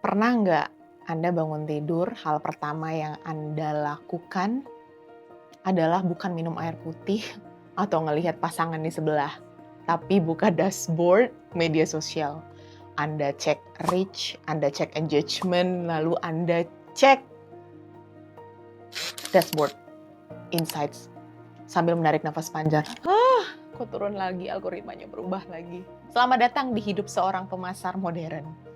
Pernah nggak Anda bangun tidur, hal pertama yang Anda lakukan adalah bukan minum air putih atau ngelihat pasangan di sebelah, tapi buka dashboard media sosial. Anda cek reach, Anda cek engagement, lalu Anda cek dashboard insights sambil menarik nafas panjang. Kok turun lagi, algoritmanya berubah lagi. Selamat datang di hidup seorang pemasar modern.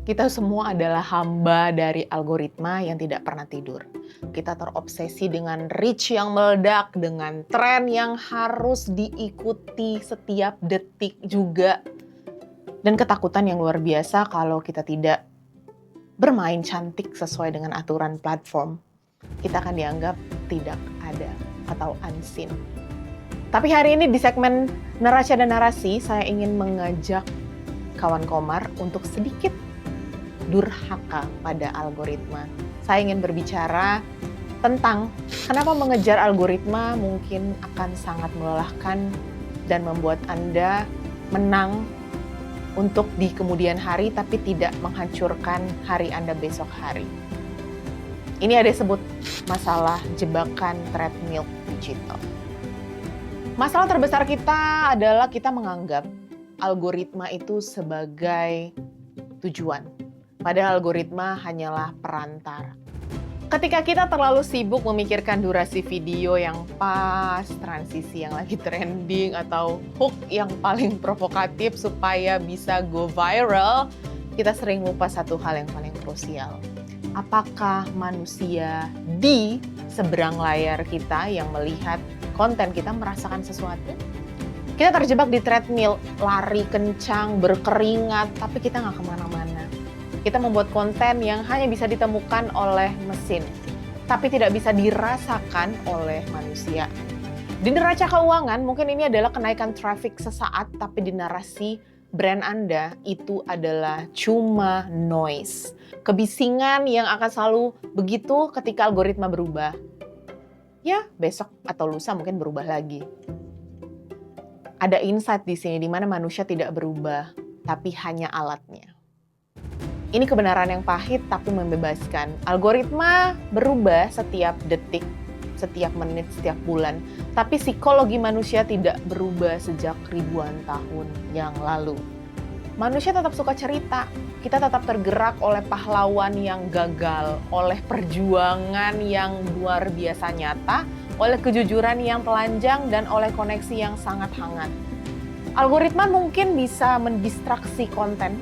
Kita semua adalah hamba dari algoritma yang tidak pernah tidur. Kita terobsesi dengan reach yang meledak, dengan tren yang harus diikuti setiap detik juga. Dan ketakutan yang luar biasa kalau kita tidak bermain cantik sesuai dengan aturan platform. Kita akan dianggap tidak ada atau unseen. Tapi hari ini di segmen Neraca dan Narasi, saya ingin mengajak kawan komar untuk sedikit durhaka pada algoritma. Saya ingin berbicara tentang kenapa mengejar algoritma mungkin akan sangat melelahkan dan membuat Anda menang untuk di kemudian hari tapi tidak menghancurkan hari Anda besok hari. Ini ada disebut masalah jebakan treadmill digital. Masalah terbesar kita adalah kita menganggap algoritma itu sebagai tujuan. Padahal algoritma hanyalah perantara. Ketika kita terlalu sibuk memikirkan durasi video yang pas, transisi yang lagi trending, atau hook yang paling provokatif supaya bisa go viral, kita sering lupa satu hal yang paling krusial. Apakah manusia di seberang layar kita yang melihat konten kita merasakan sesuatu? Kita terjebak di treadmill, lari kencang, berkeringat, tapi kita nggak kemana-mana. Kita membuat konten yang hanya bisa ditemukan oleh mesin, tapi tidak bisa dirasakan oleh manusia. Di neraca keuangan, mungkin ini adalah kenaikan traffic sesaat, tapi di narasi brand Anda itu adalah cuma noise. Kebisingan yang akan selalu begitu ketika algoritma berubah. Ya, besok atau lusa mungkin berubah lagi. Ada insight di sini di mana manusia tidak berubah, tapi hanya alatnya. Ini kebenaran yang pahit tapi membebaskan. Algoritma berubah setiap detik, setiap menit, setiap bulan. Tapi psikologi manusia tidak berubah sejak ribuan tahun yang lalu. Manusia tetap suka cerita. Kita tetap tergerak oleh pahlawan yang gagal, oleh perjuangan yang luar biasa nyata, oleh kejujuran yang telanjang, dan oleh koneksi yang sangat hangat. Algoritma mungkin bisa mendistraksi konten,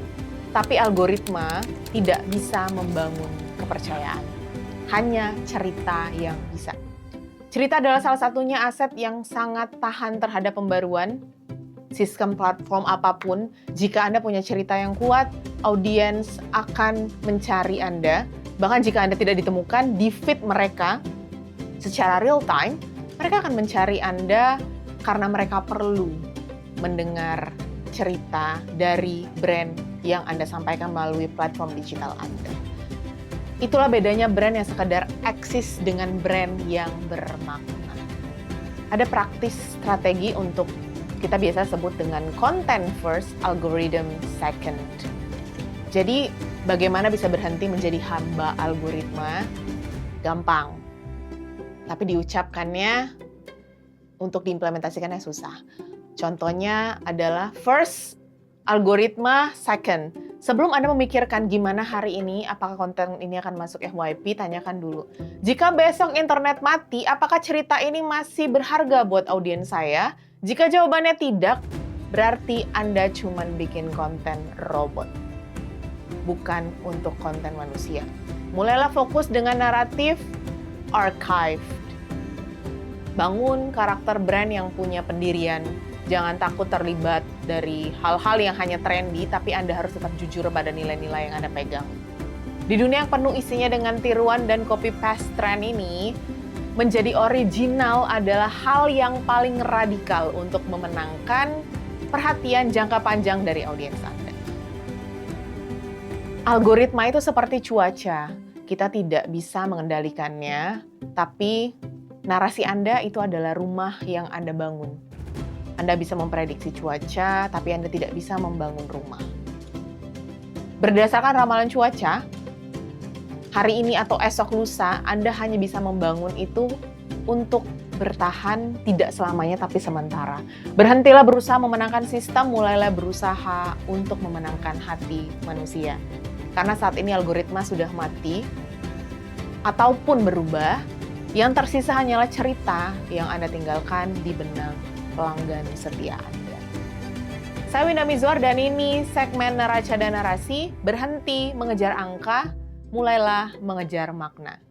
tapi algoritma tidak bisa membangun kepercayaan. Hanya cerita yang bisa. Cerita adalah salah satunya aset yang sangat tahan terhadap pembaruan. Sistem platform apapun, jika Anda punya cerita yang kuat, audiens akan mencari Anda. Bahkan jika Anda tidak ditemukan di feed mereka secara real time, mereka akan mencari Anda karena mereka perlu mendengar cerita dari brand yang Anda sampaikan melalui platform digital Anda. Itulah bedanya brand yang sekedar eksis dengan brand yang bermakna. Ada praktis strategi untuk kita biasa sebut dengan content first, algorithm second. Jadi bagaimana bisa berhenti menjadi hamba algoritma? Gampang. Tapi diucapkannya untuk diimplementasikannya susah. Contohnya adalah first, algoritma second. Sebelum Anda memikirkan gimana hari ini, apakah konten ini akan masuk FYP, tanyakan dulu. Jika besok internet mati, apakah cerita ini masih berharga buat audiens saya? Jika jawabannya tidak, berarti Anda cuma bikin konten robot. Bukan untuk konten manusia. Mulailah fokus dengan naratif archived. Bangun karakter brand yang punya pendirian. Jangan takut terlibat dari hal-hal yang hanya trendy, tapi Anda harus tetap jujur pada nilai-nilai yang Anda pegang. Di dunia yang penuh isinya dengan tiruan dan copy-paste tren ini, menjadi original adalah hal yang paling radikal untuk memenangkan perhatian jangka panjang dari audiens Anda. Algoritma itu seperti cuaca. Kita tidak bisa mengendalikannya, tapi narasi Anda itu adalah rumah yang Anda bangun. Anda bisa memprediksi cuaca, tapi Anda tidak bisa membangun rumah. Berdasarkan ramalan cuaca, hari ini atau esok lusa, Anda hanya bisa membangun itu untuk bertahan, tidak selamanya tapi sementara. Berhentilah berusaha memenangkan sistem, mulailah berusaha untuk memenangkan hati manusia. Karena saat ini algoritma sudah mati, ataupun berubah, yang tersisa hanyalah cerita yang Anda tinggalkan di benak pelanggan setia Anda. Saya Winda Mizwar dan ini segmen Neraca dan Narasi. Berhenti mengejar angka, mulailah mengejar makna.